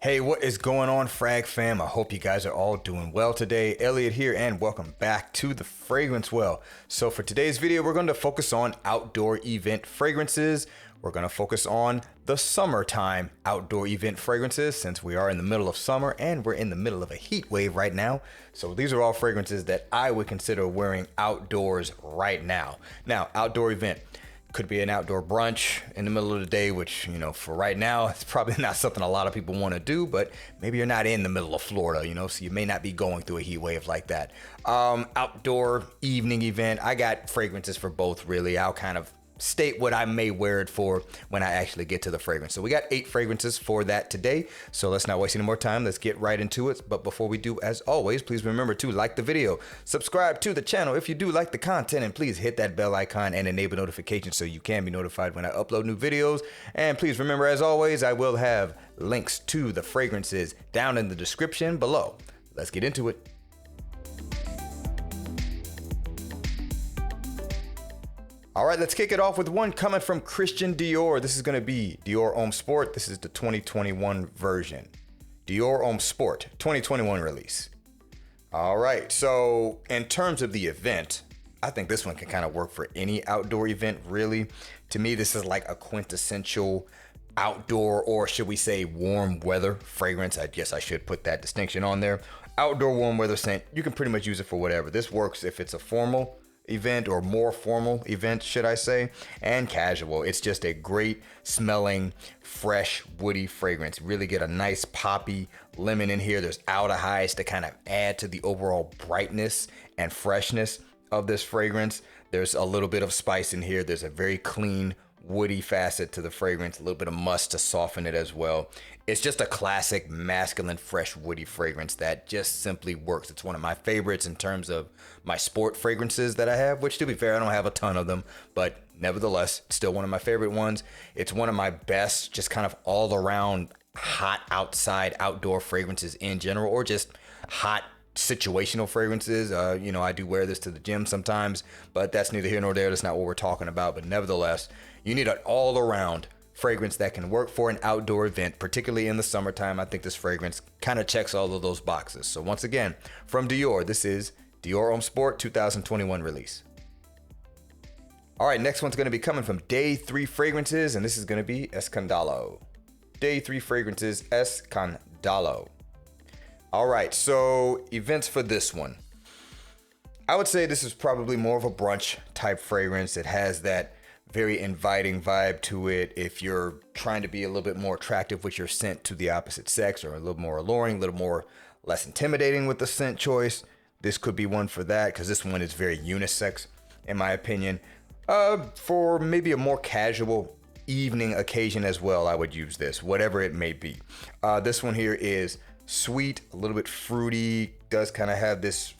Hey, what is going on, Frag fam? I hope you guys are all doing well today. Elliot here, and welcome back to the Fragrance Well. So for today's video, we're going to focus on outdoor event fragrances. We're going to focus on the summertime outdoor event fragrances since we are in the middle of summer and we're in the middle of a heat wave right now. So these are all fragrances that I would consider wearing outdoors right now. Now, outdoor event. Could be an outdoor brunch in the middle of the day, which, for right now, it's probably not something a lot of people want to do, but maybe you're not in the middle of Florida, so you may not be going through a heat wave like that. Outdoor evening event, I got fragrances for both, really. I'll kind of state what I may wear it for when I actually get to the fragrance. So we got 8 fragrances for that today. So let's not waste any more time. Let's get right into it. But before we do, as always, please remember to like the video, subscribe to the channel if you do like the content, and please hit that bell icon and enable notifications so you can be notified when I upload new videos. And please remember, as always, I will have links to the fragrances down in the description below. Let's get into it. All right, let's kick it off with one coming from Christian Dior. This is going to be Dior Homme Sport. This is the 2021 version. Dior Homme Sport, 2021 release. All right, so in terms of the event, I think this one can kind of work for any outdoor event, really. To me, this is like a quintessential outdoor, or should we say warm weather fragrance. I guess I should put that distinction on there. Outdoor warm weather scent, you can pretty much use it for whatever. This works if it's a formal event, or more formal event, should I say, and casual. It's just a great smelling, fresh, woody fragrance. Really get a nice poppy lemon in here. There's aldehydes to kind of add to the overall brightness and freshness of this fragrance. There's a little bit of spice in here. There's a very clean, woody facet to the fragrance, a little bit of musk to soften it as well. It's just a classic masculine, fresh, woody fragrance that just simply works. It's one of my favorites in terms of my sport fragrances that I have, which, to be fair, I don't have a ton of them, but nevertheless, it's still one of my favorite ones. It's one of my best, just kind of all around hot outside outdoor fragrances in general, or just hot situational fragrances. I do wear this to the gym sometimes, but that's neither here nor there. That's not what we're talking about. But nevertheless, you need an all-around fragrance that can work for an outdoor event, particularly in the summertime. I think this fragrance kind of checks all of those boxes. So once again, from Dior, this is Dior Homme Sport 2021 release. All right, next one's going to be coming from Day 3 Fragrances, and this is going to be Escándalo. Day 3 Fragrances, Escándalo. All right, so events for this one. I would say this is probably more of a brunch type fragrance. It has that very inviting vibe to it. If you're trying to be a little bit more attractive with your scent to the opposite sex, or a little more alluring, a little more less intimidating with the scent choice, this could be one for that, because this one is very unisex, in my opinion. For maybe a more casual evening occasion as well, I would use this, whatever it may be. This one here is sweet, a little bit fruity, does kind of have this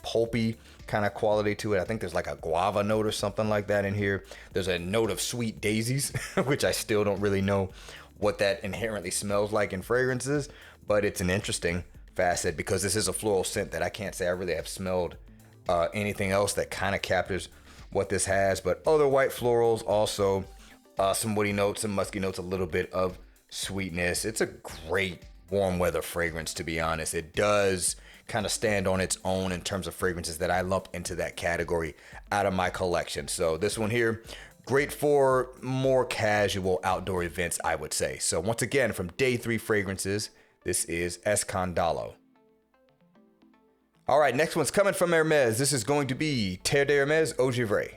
pulpy kind of quality to it. I think there's like a guava note or something like that in here. There's a note of sweet daisies, which I still don't really know what that inherently smells like in fragrances, but it's an interesting facet because this is a floral scent that I can't say I really have smelled anything else that kind of captures what this has. But other white florals, also some woody notes, some musky notes, a little bit of sweetness. It's a great warm weather fragrance, to be honest. It does kind of stand on its own in terms of fragrances that I lump into that category out of my collection. So this one here, great for more casual outdoor events, I would say. So once again, from Day 3 Fragrances, this is Escándalo. All right, next one's coming from Hermes. This is going to be Terre d'Hermes Eau Givrée.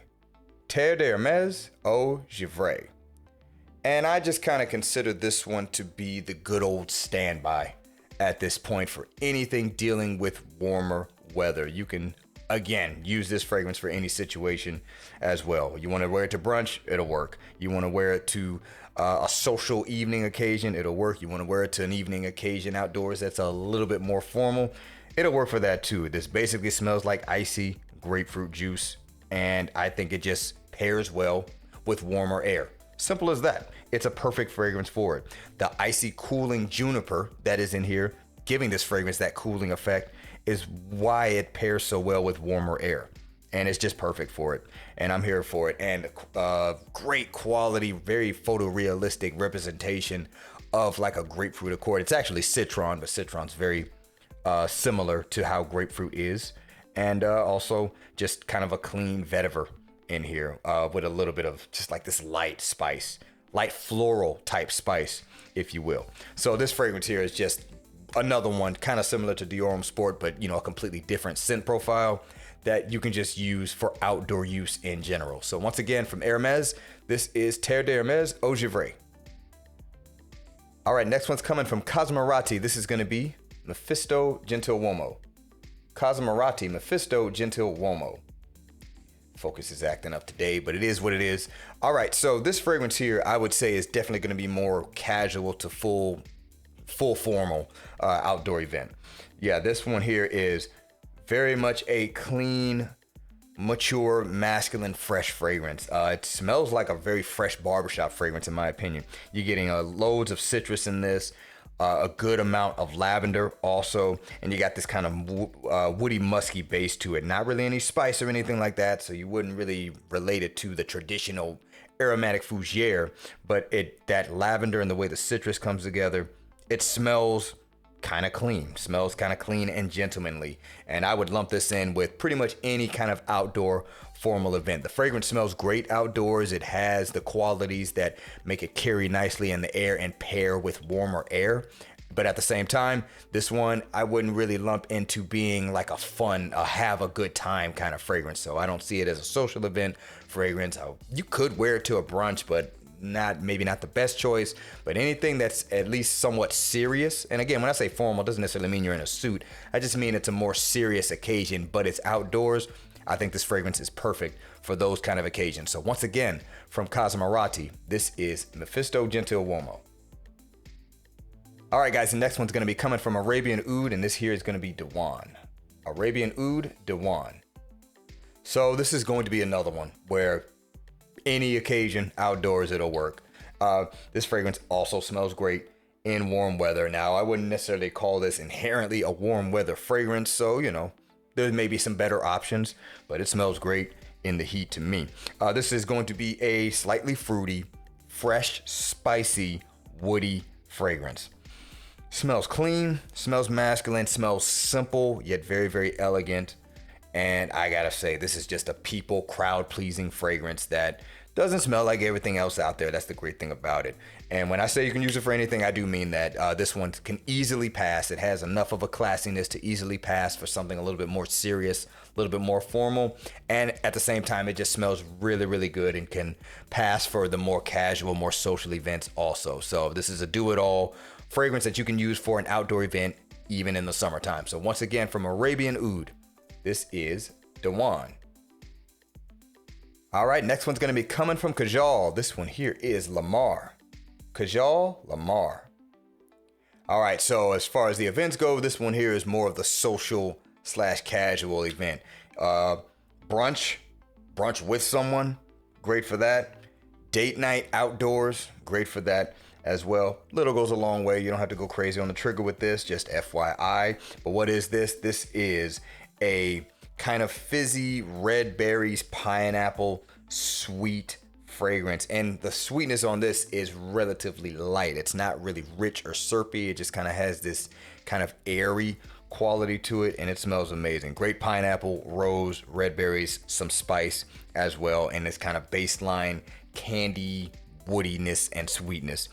Terre d'Hermes Eau Givrée. And I just kind of consider this one to be the good old standby at this point for anything dealing with warmer weather. You can, again, use this fragrance for any situation as well. You want to wear it to brunch, it'll work. You want to wear it to a social evening occasion, it'll work. You want to wear it to an evening occasion outdoors that's a little bit more formal, it'll work for that too. This basically smells like icy grapefruit juice, and I think it just pairs well with warmer air. Simple as that. It's a perfect fragrance for it. The icy cooling juniper that is in here, giving this fragrance that cooling effect, is why it pairs so well with warmer air. And it's just perfect for it. And I'm here for it. And great quality, very photorealistic representation of like a grapefruit accord. It's actually citron, but citron's very similar to how grapefruit is. And also just kind of a clean vetiver in here with a little bit of just like this light spice, light floral type spice, if you will. So this fragrance here is just another one kind of similar to Dior Homme Sport, but you know, a completely different scent profile that you can just use for outdoor use in general. So once again, from Hermes, this is Terre de Hermes Eau Givrée. All right, next one's coming from Cosmarati. This is going to be Mefisto Gentiluomo. Cosmarati Mefisto Gentiluomo. Focus is acting up today, but it is what it is. All right, so this fragrance here, I would say, is definitely going to be more casual to full formal outdoor event. Yeah, this one here is very much a clean, mature, masculine, fresh fragrance. It smells like a very fresh barbershop fragrance, in my opinion. You're getting loads of citrus in this, a good amount of lavender also, and you got this kind of woody, musky base to it. Not really any spice or anything like that, so you wouldn't really relate it to the traditional aromatic fougere, but that lavender and the way the citrus comes together, it smells kind of clean, and gentlemanly. And I would lump this in with pretty much any kind of outdoor formal event. The fragrance smells great outdoors. It has the qualities that make it carry nicely in the air and pair with warmer air. But at the same time, this one I wouldn't really lump into being like a fun, have a good time kind of fragrance. So I don't see it as a social event fragrance. You could wear it to a brunch, but maybe not the best choice. But anything that's at least somewhat serious, and again, when I say formal, it doesn't necessarily mean you're in a suit. I just mean it's a more serious occasion, but it's outdoors. I think this fragrance is perfect for those kind of occasions. So once again, from Cosmarati, this is Mefisto Gentiluomo. All right, guys, the next one's going to be coming from Arabian Oud, and this here is going to be Diwan. Arabian Oud, Diwan. So this is going to be another one where any occasion outdoors, it'll work. This fragrance also smells great in warm weather. Now, I wouldn't necessarily call this inherently a warm weather fragrance, so, you know, there may be some better options, but it smells great in the heat to me. This is going to be a slightly fruity, fresh, spicy, woody fragrance. Smells clean, smells masculine, smells simple, yet very, very elegant. And I gotta say, this is just a people crowd-pleasing fragrance that doesn't smell like everything else out there. That's the great thing about it. And when I say you can use it for anything, I do mean that. This one can easily pass. It has enough of a classiness to easily pass for something a little bit more serious, a little bit more formal. And at the same time, it just smells really, really good and can pass for the more casual, more social events also. So this is a do-it-all fragrance that you can use for an outdoor event, even in the summertime. So once again, from Arabian Oud, this is Diwan. All right, next one's going to be coming from Kajal. This one here is Lamar. Kajal, Lamar. All right, so as far as the events go, this one here is more of the social / casual event. Brunch with someone, great for that. Date night outdoors, great for that as well. Little goes a long way. You don't have to go crazy on the trigger with this, just FYI. But what is this? This is a kind of fizzy red berries, pineapple, sweet fragrance. And the sweetness on this is relatively light. It's not really rich or syrupy. It just kind of has this kind of airy quality to it, and it smells amazing. Great pineapple, rose, red berries, some spice as well, and this kind of baseline candy woodiness and sweetness.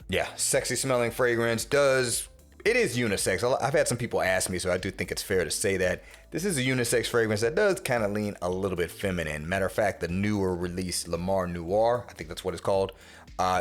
Yeah, sexy smelling fragrance. It is unisex. I've had some people ask me, so I do think it's fair to say that this is a unisex fragrance that does kind of lean a little bit feminine. Matter of fact, the newer release, Lamar Noir, I think that's what it's called,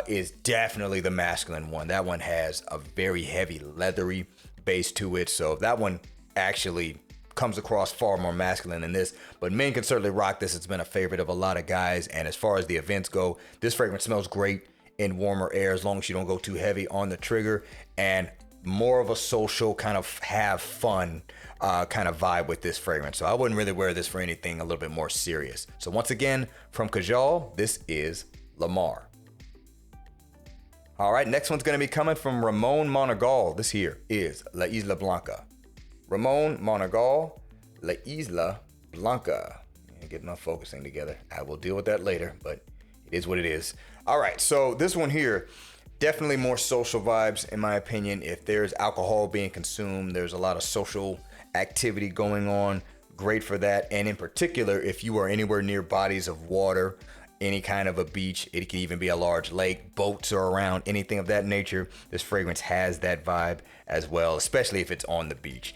is definitely the masculine one. That one has a very heavy leathery base to it, so that one actually comes across far more masculine than this, but men can certainly rock this. It's been a favorite of a lot of guys, and as far as the events go, this fragrance smells great in warmer air as long as you don't go too heavy on the trigger, and more of a social kind of have fun kind of vibe with this fragrance. So I wouldn't really wear this for anything a little bit more serious. So once again, from Kajal, this is Lamar. All right, next one's going to be coming from Ramon Monagal. This here is La Isla Blanca. Ramon Monagal, La Isla Blanca. Get my focusing together. I will deal with that later, but it is what it is. All right, so this one here, Definitely more social vibes, in my opinion. If there's alcohol being consumed, there's a lot of social activity going on. Great for that. And in particular, if you are anywhere near bodies of water, any kind of a beach, it can even be a large lake, boats are around, anything of that nature, this fragrance has that vibe as well, especially if it's on the beach.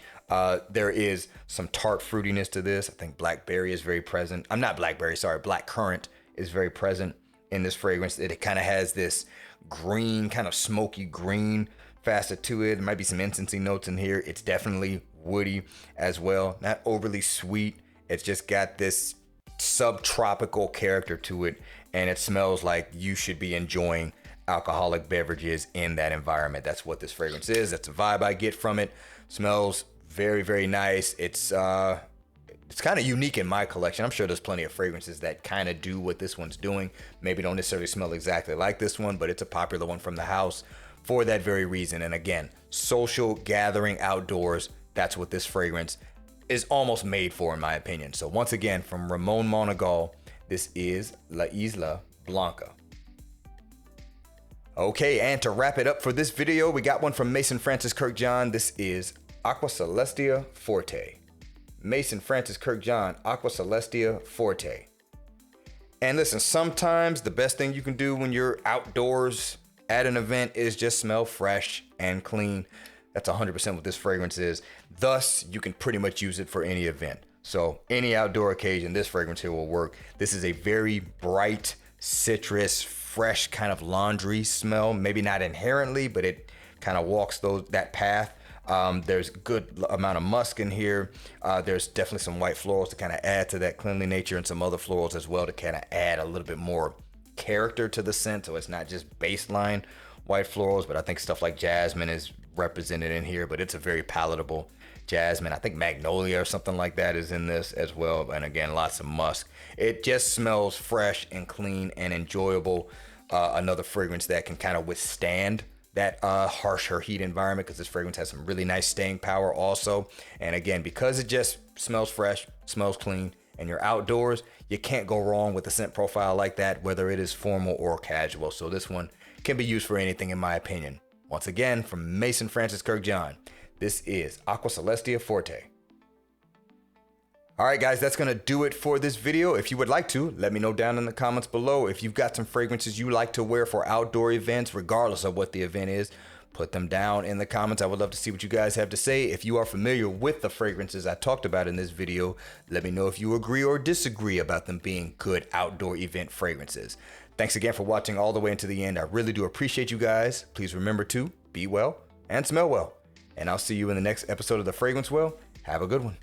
There is some tart fruitiness to this. I think blackberry is very present. Black currant is very present in this fragrance. It kind of has this green, kind of smoky green facet to it. There might be some incensey notes in here. It's definitely woody as well. Not overly sweet. It's just got this subtropical character to it, and it smells like you should be enjoying alcoholic beverages in that environment. That's what this fragrance is. That's the vibe I get from it. Smells very, very nice. It's kind of unique in my collection. I'm sure there's plenty of fragrances that kind of do what this one's doing. Maybe don't necessarily smell exactly like this one, but it's a popular one from the house for that very reason. And again, social gathering outdoors, that's what this fragrance is almost made for, in my opinion. So once again, from Ramon Monegal, this is La Isla Blanca. Okay, and to wrap it up for this video, we got one from Mason Francis Kirkjohn. This is Aqua Celestia Forte. Mason Francis Kirkjohn, Aqua Celestia Forte. And listen, sometimes the best thing you can do when you're outdoors at an event is just smell fresh and clean. That's 100% what this fragrance is. Thus, you can pretty much use it for any event. So any outdoor occasion, this fragrance here will work. This is a very bright, citrus, fresh kind of laundry smell. Maybe not inherently, but it kind of walks that path. There's a good amount of musk in here. There's definitely some white florals to kind of add to that cleanly nature, and some other florals as well to kind of add a little bit more character to the scent. So it's not just baseline white florals, but I think stuff like jasmine is represented in here, but it's a very palatable jasmine. I think magnolia or something like that is in this as well. And again, lots of musk. It just smells fresh and clean and enjoyable. Another fragrance that can kind of withstand that harsher heat environment, because this fragrance has some really nice staying power also. And again, because it just smells fresh, smells clean, and you're outdoors, you can't go wrong with a scent profile like that, whether it is formal or casual. So this one can be used for anything, in my opinion. Once again, from Mason Francis Kirkjohn, this is Aqua Celestia Forte. All right, guys, that's going to do it for this video. If you would like to, let me know down in the comments below. If you've got some fragrances you like to wear for outdoor events, regardless of what the event is, put them down in the comments. I would love to see what you guys have to say. If you are familiar with the fragrances I talked about in this video, let me know if you agree or disagree about them being good outdoor event fragrances. Thanks again for watching all the way into the end. I really do appreciate you guys. Please remember to be well and smell well. And I'll see you in the next episode of The Fragrance Well. Have a good one.